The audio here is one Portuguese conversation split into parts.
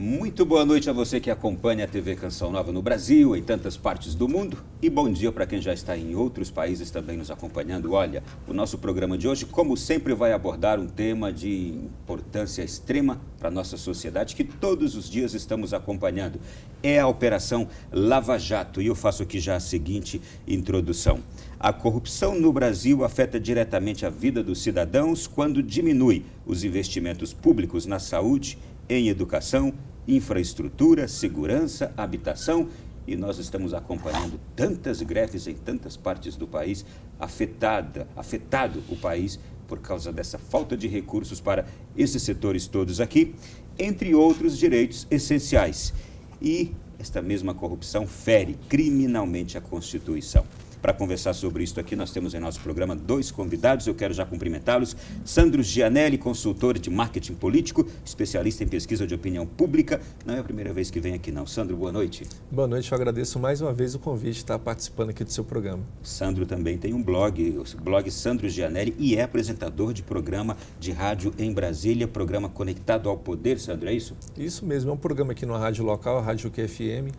Muito boa noite a você que acompanha a TV Canção Nova no Brasil, em tantas partes do mundo. E bom dia para quem já está em outros países também nos acompanhando. Olha, o nosso programa de hoje, como sempre, vai abordar um tema de importância extrema para a nossa sociedade, que todos os dias estamos acompanhando. É a Operação Lava Jato. E eu faço aqui já a seguinte introdução. A corrupção no Brasil afeta diretamente a vida dos cidadãos quando diminui os investimentos públicos na saúde, em educação, infraestrutura, segurança, habitação, e nós estamos acompanhando tantas greves em tantas partes do país, afetado o país por causa dessa falta de recursos para esses setores todos aqui, entre outros direitos essenciais. E esta mesma corrupção fere criminalmente a Constituição. Para conversar sobre isso aqui, nós temos em nosso programa dois convidados. Eu quero já cumprimentá-los. Sandro Gianelli, consultor de marketing político, especialista em pesquisa de opinião pública. Não é a primeira vez que vem aqui, não. Sandro, boa noite. Boa noite, eu agradeço mais uma vez o convite de estar participando aqui do seu programa. Sandro também tem um blog, o blog Sandro Gianelli, e é apresentador de programa de rádio em Brasília, programa Conectado ao Poder. Sandro, é isso? Isso mesmo, é um programa aqui na rádio local, a Rádio QFM.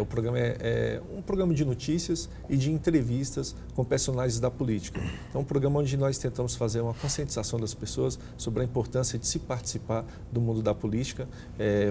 O programa é um programa de notícias e de entrevistas com personagens da política. É um programa onde nós tentamos fazer uma conscientização das pessoas sobre a importância de se participar do mundo da política.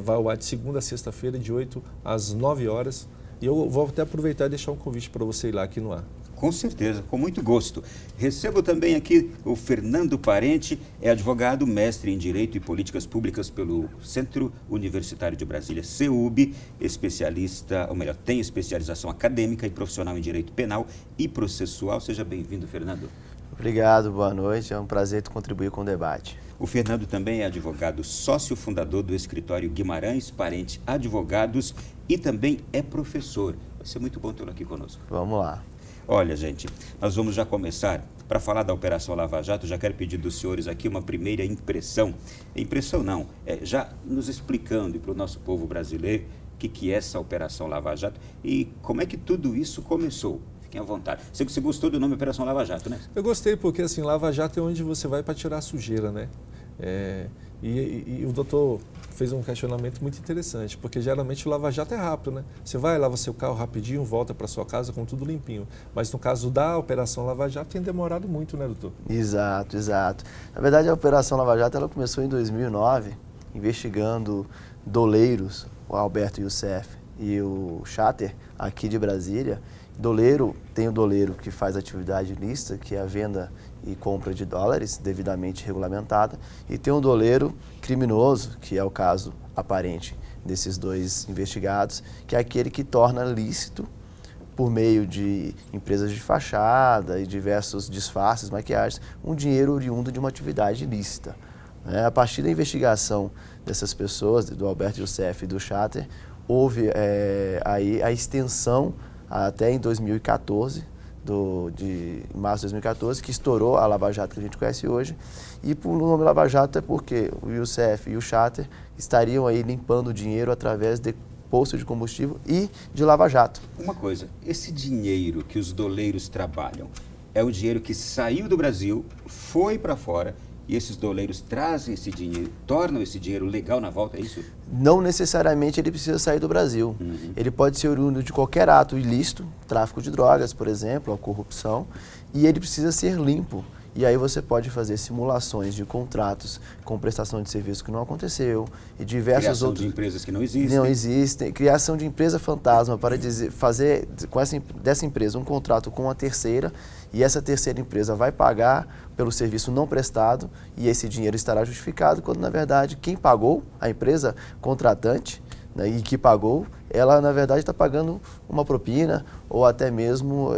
Vai ao ar de segunda a sexta-feira, de 8 às 9 horas. E eu vou até aproveitar e deixar um convite para você ir lá aqui no ar. Com certeza, com muito gosto. Recebo também aqui o Fernando Parente, é advogado, mestre em Direito e Políticas Públicas pelo Centro Universitário de Brasília, CEUB, especialista, ou melhor, tem especialização acadêmica e profissional em Direito Penal e Processual. Seja bem-vindo, Fernando. Obrigado, boa noite, é um prazer contribuir com o debate. O Fernando também é advogado, sócio fundador do escritório Guimarães Parente Advogados e também é professor. Vai ser muito bom tê-lo aqui conosco. Vamos lá. Olha, gente, nós vamos já começar. Para falar da Operação Lava Jato, já quero pedir dos senhores aqui uma primeira impressão. Impressão não, já nos explicando para o nosso povo brasileiro o que é essa Operação Lava Jato e como é que tudo isso começou. Fiquem à vontade. Você gostou do nome Operação Lava Jato, né? Eu gostei porque, assim, Lava Jato é onde você vai para tirar a sujeira, né? E o doutor fez um questionamento muito interessante, porque geralmente o Lava Jato é rápido, né? Você vai, lava seu carro rapidinho, volta para sua casa com tudo limpinho. Mas no caso da Operação Lava Jato tem demorado muito, né, doutor? Exato, exato. Na verdade, a Operação Lava Jato ela começou em 2009, investigando doleiros, o Alberto Youssef e o Chater, aqui de Brasília. Tem o doleiro que faz atividade ilícita, que é a venda e compra de dólares, devidamente regulamentada, e tem um doleiro criminoso, que é o caso aparente desses dois investigados, que é aquele que torna lícito, por meio de empresas de fachada e diversos disfarces, maquiagens, um dinheiro oriundo de uma atividade ilícita. A partir da investigação dessas pessoas, do Alberto Youssef e do Chater, houve aí a extensão até em 2014, de março de 2014, que estourou a Lava Jato que a gente conhece hoje. E o nome Lava Jato é porque o Youssef e o Chater estariam aí limpando o dinheiro através de posto de combustível e de Lava Jato. Uma coisa, esse dinheiro que os doleiros trabalham é o dinheiro que saiu do Brasil, foi para fora, e esses doleiros trazem esse dinheiro, tornam esse dinheiro legal na volta, é isso? Não necessariamente ele precisa sair do Brasil. Ele pode ser oriundo de qualquer ato ilícito, tráfico de drogas, por exemplo, ou corrupção, e ele precisa ser limpo. E aí você pode fazer simulações de contratos com prestação de serviço que não aconteceu e diversos outros... Criação de empresas que não existem. Não existem. Criação de empresa fantasma para fazer dessa empresa um contrato com uma terceira e essa terceira empresa vai pagar pelo serviço não prestado e esse dinheiro estará justificado quando, na verdade, quem pagou, a empresa contratante, né, e que pagou, ela, na verdade, está pagando uma propina ou até mesmo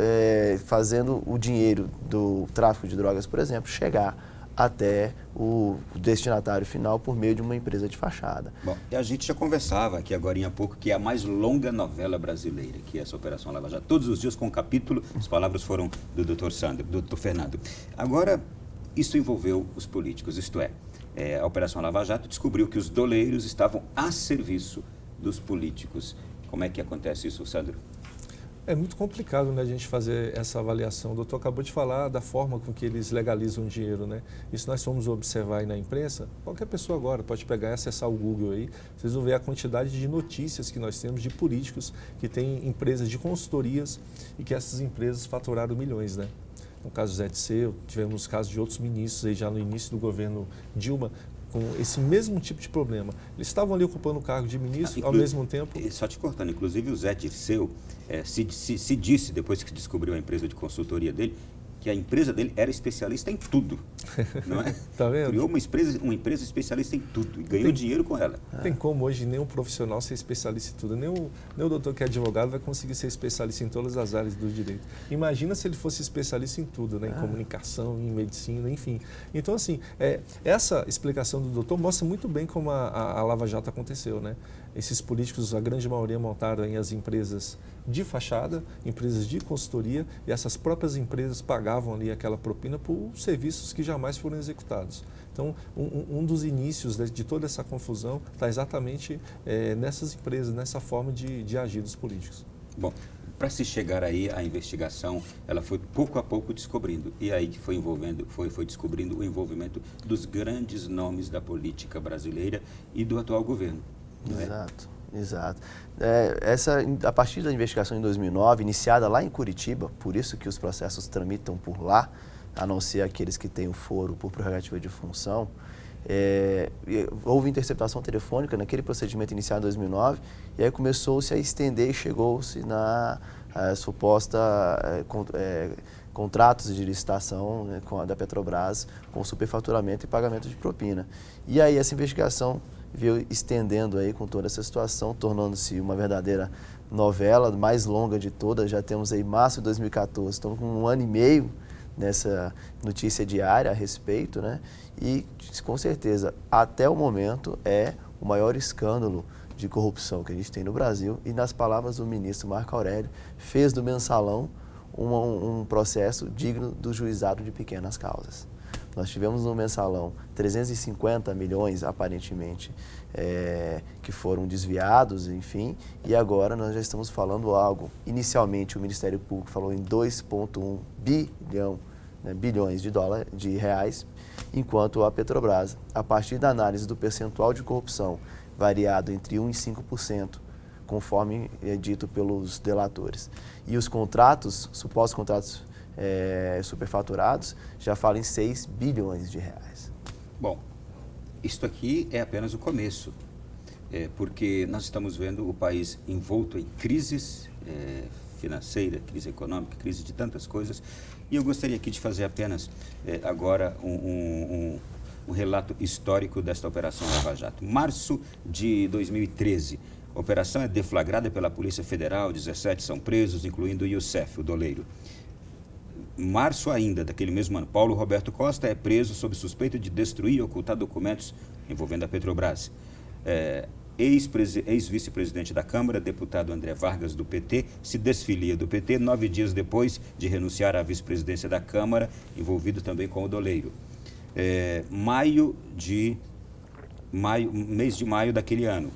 fazendo o dinheiro do tráfico de drogas, por exemplo, chegar até o destinatário final por meio de uma empresa de fachada. Bom, e a gente já conversava aqui agora há pouco que é a mais longa novela brasileira, que é essa Operação Lava Jato. Todos os dias com um capítulo, as palavras foram do Dr. Sandro, do Dr. Fernando. Agora, isso envolveu os políticos, isto é, a Operação Lava Jato descobriu que os doleiros estavam a serviço dos políticos. Como é que acontece isso, Sandro? É muito complicado, né, a gente fazer essa avaliação. O doutor acabou de falar da forma com que eles legalizam o dinheiro, né? E se nós formos observar aí na imprensa, qualquer pessoa agora pode pegar e acessar o Google aí, vocês vão ver a quantidade de notícias que nós temos de políticos que têm empresas de consultorias e que essas empresas faturaram milhões, né? No caso do Zé Disseu, tivemos casos de outros ministros aí já no início do governo Dilma, com esse mesmo tipo de problema. Eles estavam ali ocupando o cargo de ministro, ao mesmo tempo... Só te cortando, inclusive o Zé Dirceu se disse, depois que descobriu a empresa de consultoria dele, que a empresa dele era especialista em tudo, não é? Tá vendo? Criou uma empresa especialista em tudo e ganhou dinheiro com ela. Não tem como hoje nenhum profissional ser especialista em tudo. Nem o doutor que é advogado vai conseguir ser especialista em todas as áreas do direito. Imagina se ele fosse especialista em tudo, né? Em comunicação, em medicina, enfim. Então, assim, essa explicação do doutor mostra muito bem como a Lava Jato aconteceu, né? Esses políticos, a grande maioria, montaram aí as empresas de fachada, empresas de consultoria, e essas próprias empresas pagavam ali aquela propina por serviços que jamais foram executados. Então, um dos inícios de toda essa confusão está exatamente nessas empresas, nessa forma de agir dos políticos. Bom, para se chegar aí, a investigação, ela foi pouco a pouco descobrindo. E aí que foi descobrindo o envolvimento dos grandes nomes da política brasileira e do atual governo. Exato, exato. A partir da investigação em 2009, iniciada lá em Curitiba, por isso que os processos tramitam por lá, a não ser aqueles que têm o foro por prerrogativa de função, houve interceptação telefônica naquele procedimento iniciado em 2009, e aí começou-se a estender e chegou-se na suposta contratos de licitação, né, da Petrobras com superfaturamento e pagamento de propina. E aí essa investigação veio estendendo aí com toda essa situação, tornando-se uma verdadeira novela, mais longa de todas. Já temos aí março de 2014, estamos com 1 ano e meio nessa notícia diária a respeito, né? E com certeza, até o momento, é o maior escândalo de corrupção que a gente tem no Brasil, e nas palavras do ministro Marco Aurélio, fez do mensalão um processo digno do juizado de pequenas causas. Nós tivemos no mensalão 350 milhões, aparentemente, que foram desviados, enfim, e agora nós já estamos falando algo. Inicialmente, o Ministério Público falou em 2,1 bilhões de reais, enquanto a Petrobras, a partir da análise do percentual de corrupção variado entre 1% e 5%, conforme é dito pelos delatores, e os contratos, supostos contratos superfaturados, já falam em 6 bilhões de reais. Bom, isto aqui é apenas o começo, porque nós estamos vendo o país envolto em crises financeira, crise econômica, crise de tantas coisas, e eu gostaria aqui de fazer apenas agora um relato histórico desta Operação Lava Jato. Março de 2013, a operação é deflagrada pela Polícia Federal, 17 são presos, incluindo o Youssef, o doleiro. Março ainda, daquele mesmo ano, Paulo Roberto Costa é preso sob suspeita de destruir e ocultar documentos envolvendo a Petrobras. Ex-vice-presidente da Câmara, deputado André Vargas, do PT, se desfilia do PT 9 dias depois de renunciar à vice-presidência da Câmara, envolvido também com o doleiro. Mês de maio daquele ano.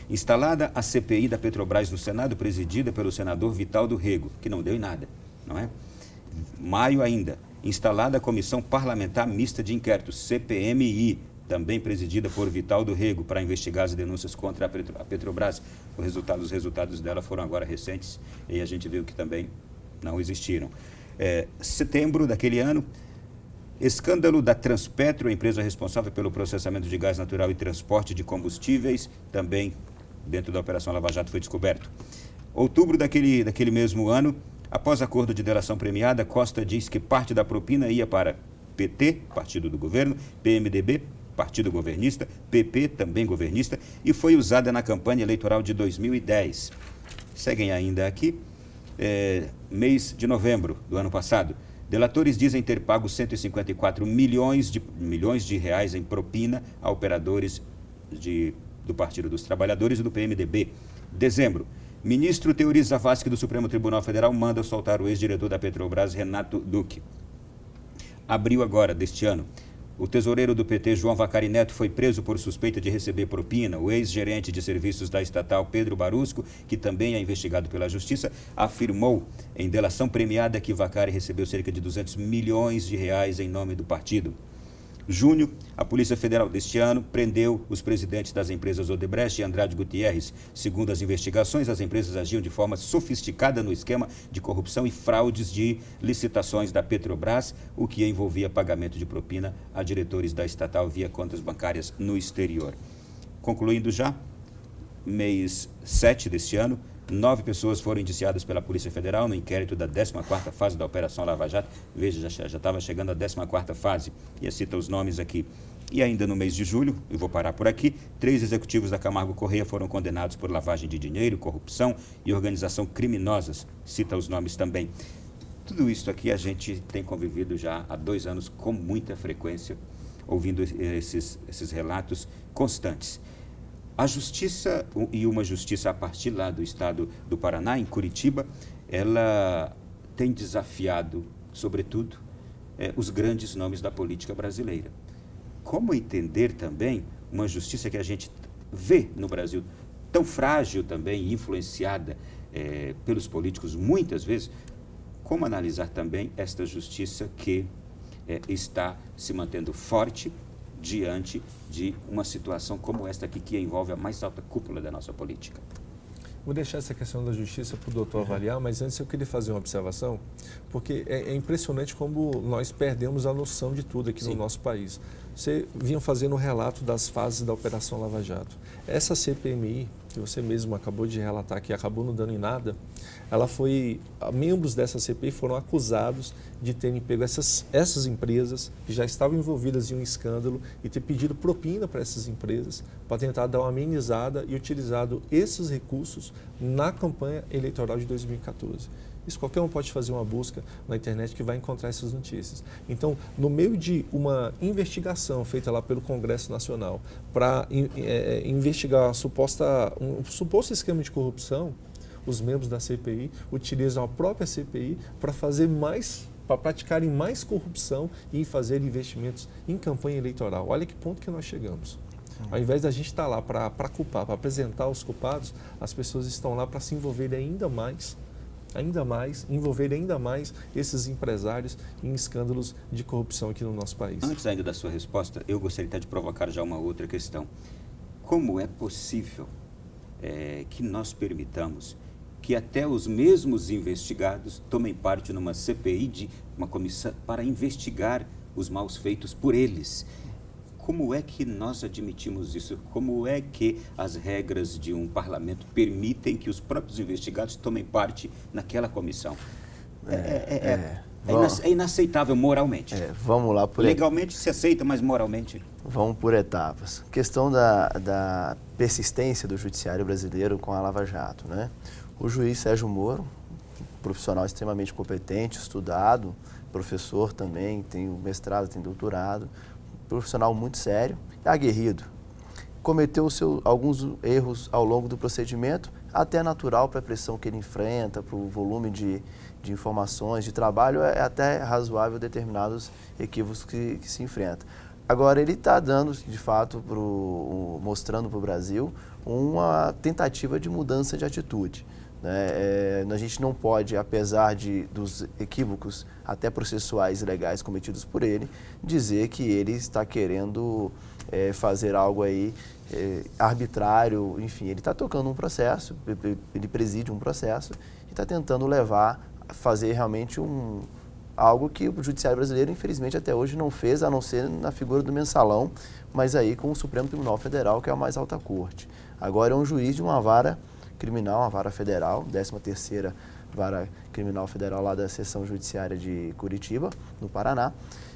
Instalada a CPI da Petrobras no Senado, presidida pelo senador Vital do Rego, que não deu em nada, não é? Maio ainda, instalada a Comissão Parlamentar Mista de Inquérito, CPMI, também presidida por Vital do Rego, para investigar as denúncias contra a Petrobras. Os resultados dela foram agora recentes e a gente viu que também não existiram. Setembro daquele ano, escândalo da Transpetro, a empresa responsável pelo processamento de gás natural e transporte de combustíveis, também dentro da Operação Lava Jato foi descoberto. Outubro daquele mesmo ano, após acordo de delação premiada, Costa diz que parte da propina ia para PT, partido do governo, PMDB, partido governista, PP, também governista, e foi usada na campanha eleitoral de 2010. Seguem ainda aqui, mês de novembro do ano passado. Delatores dizem ter pago 154 milhões de reais em propina a operadores do Partido dos Trabalhadores e do PMDB. Dezembro. Ministro Teori Zavascki do Supremo Tribunal Federal manda soltar o ex-diretor da Petrobras, Renato Duque. Abril agora, deste ano, O tesoureiro do PT, João Vacari Neto, foi preso por suspeita de receber propina. O ex-gerente de serviços da estatal, Pedro Barusco, que também é investigado pela Justiça, afirmou em delação premiada que Vacari recebeu cerca de 200 milhões de reais em nome do partido. Junho, a Polícia Federal deste ano prendeu os presidentes das empresas Odebrecht e Andrade Gutierrez. Segundo as investigações, as empresas agiam de forma sofisticada no esquema de corrupção e fraudes de licitações da Petrobras, o que envolvia pagamento de propina a diretores da estatal via contas bancárias no exterior. Concluindo já, mês 7 deste ano, 9 pessoas foram indiciadas pela Polícia Federal no inquérito da 14ª fase da Operação Lava Jato. Veja, já estava chegando a 14ª fase, e cita os nomes aqui. E ainda no mês de julho, eu vou parar por aqui, 3 executivos da Camargo Correia foram condenados por lavagem de dinheiro, corrupção e organização criminosas. Cita os nomes também. Tudo isso aqui a gente tem convivido já há 2 anos com muita frequência, ouvindo esses relatos constantes. A justiça, e uma justiça a partir lá do estado do Paraná, em Curitiba, ela tem desafiado, sobretudo, os grandes nomes da política brasileira. Como entender também uma justiça que a gente vê no Brasil tão frágil também, influenciada pelos políticos muitas vezes, como analisar também esta justiça que está se mantendo forte diante de uma situação como esta aqui, que envolve a mais alta cúpula da nossa política? Vou deixar essa questão da justiça para o doutor avaliar, mas antes eu queria fazer uma observação, porque é impressionante como nós perdemos a noção de tudo aqui no nosso país. Você vinha fazendo um relato das fases da Operação Lava Jato. Essa CPMI, que você mesmo acabou de relatar, que acabou não dando em nada, membros dessa CPI foram acusados de terem pego essas empresas que já estavam envolvidas em um escândalo e ter pedido propina para essas empresas para tentar dar uma amenizada e utilizado esses recursos na campanha eleitoral de 2014. Isso qualquer um pode fazer uma busca na internet que vai encontrar essas notícias. Então, no meio de uma investigação feita lá pelo Congresso Nacional para investigar um suposto esquema de corrupção, os membros da CPI utilizam a própria CPI para praticarem mais corrupção e fazer investimentos em campanha eleitoral. Olha que ponto que nós chegamos. Ao invés da gente estar lá para culpar, para apresentar os culpados, as pessoas estão lá para se envolverem ainda mais, envolver ainda mais esses empresários em escândalos de corrupção aqui no nosso país. Antes ainda da sua resposta, eu gostaria de provocar já uma outra questão. Como é possível que nós permitamos que até os mesmos investigados tomem parte numa CPI, de uma comissão, para investigar os maus feitos por eles? Como é que nós admitimos isso? Como é que as regras de um parlamento permitem que os próprios investigados tomem parte naquela comissão? É inaceitável moralmente. Vamos lá por legalmente se aceita, mas moralmente... Vamos por etapas. Questão da persistência do judiciário brasileiro com a Lava Jato, né? O juiz Sérgio Moro, profissional extremamente competente, estudado, professor também, tem mestrado, tem doutorado, profissional muito sério, aguerrido. Cometeu alguns erros ao longo do procedimento, até natural para a pressão que ele enfrenta, para o volume de informações, de trabalho, é até razoável determinados equívocos que se enfrenta. Agora, ele está dando, de fato, mostrando para o Brasil uma tentativa de mudança de atitude. A gente não pode, apesar dos equívocos até processuais e legais cometidos por ele, dizer que ele está querendo fazer algo aí arbitrário. Enfim, ele está tocando um processo, ele preside um processo e está tentando fazer realmente algo que o judiciário brasileiro, infelizmente, até hoje não fez, a não ser na figura do mensalão, mas aí com o Supremo Tribunal Federal, que é a mais alta corte. Agora é um juiz de uma vara criminal, uma vara federal, 13ª vara criminal federal lá da seção judiciária de Curitiba, no Paraná,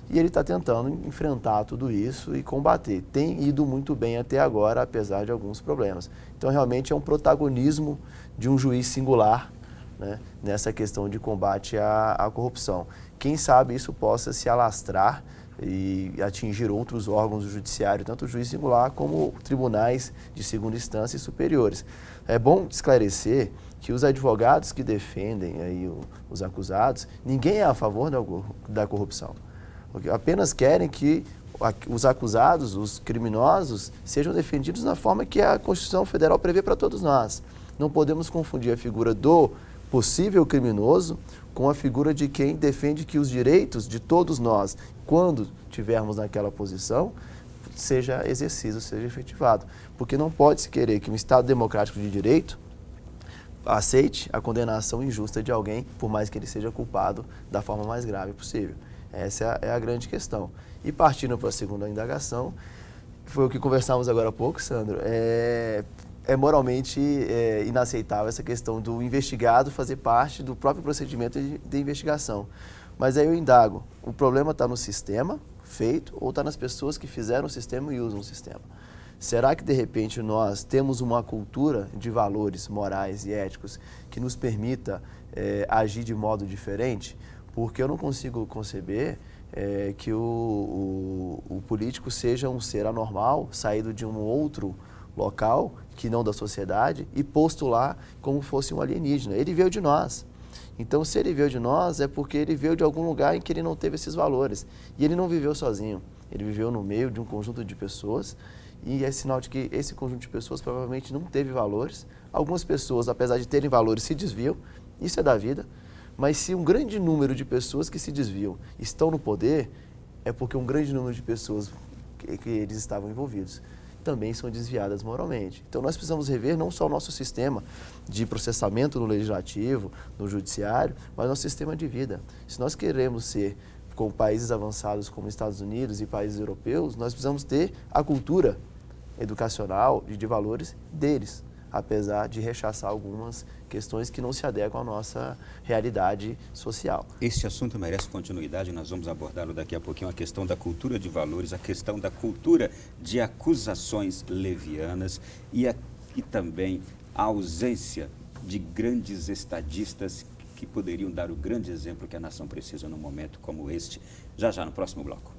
e ele está tentando enfrentar tudo isso e combater. Tem ido muito bem até agora, apesar de alguns problemas. Então, realmente é um protagonismo de um juiz singular, né, nessa questão de combate à corrupção. Quem sabe isso possa se alastrar e atingir outros órgãos do judiciário, tanto o juiz singular como tribunais de segunda instância e superiores. É bom esclarecer que os advogados que defendem aí os acusados, ninguém é a favor da corrupção. Apenas querem que os acusados, os criminosos, sejam defendidos na forma que a Constituição Federal prevê para todos nós. Não podemos confundir a figura do possível criminoso com a figura de quem defende que os direitos de todos nós, quando tivermos naquela posição, seja exercido, seja efetivado. Porque não pode-se querer que um Estado democrático de direito aceite a condenação injusta de alguém, por mais que ele seja culpado da forma mais grave possível. Essa é a grande questão. E partindo para a segunda indagação, foi o que conversamos agora há pouco, Sandro, é moralmente inaceitável essa questão do investigado fazer parte do próprio procedimento de investigação. Mas aí eu indago, o problema está no sistema feito ou está nas pessoas que fizeram o sistema e usam o sistema? Será que, de repente, nós temos uma cultura de valores morais e éticos que nos permita agir de modo diferente? Porque eu não consigo conceber que o político seja um ser anormal, saído de um outro local, que não da sociedade, e posto lá como fosse um alienígena. Ele veio de nós. Então, se ele veio de nós, é porque ele veio de algum lugar em que ele não teve esses valores. E ele não viveu sozinho. Ele viveu no meio de um conjunto de pessoas, e é sinal de que esse conjunto de pessoas provavelmente não teve valores. Algumas pessoas, apesar de terem valores, se desviam. Isso é da vida. Mas se um grande número de pessoas que se desviam estão no poder, é porque um grande número de pessoas que eles estavam envolvidos também são desviadas moralmente. Então nós precisamos rever não só o nosso sistema de processamento no legislativo, no judiciário, mas nosso sistema de vida. Se nós queremos ser com países avançados como Estados Unidos e países europeus, nós precisamos ter a cultura educacional e de valores deles, apesar de rechaçar algumas questões que não se adequam à nossa realidade social. Este assunto merece continuidade, nós vamos abordá-lo daqui a pouquinho, a questão da cultura de valores, a questão da cultura de acusações levianas e também a ausência de grandes estadistas que poderiam dar o grande exemplo que a nação precisa num momento como este, já no próximo bloco.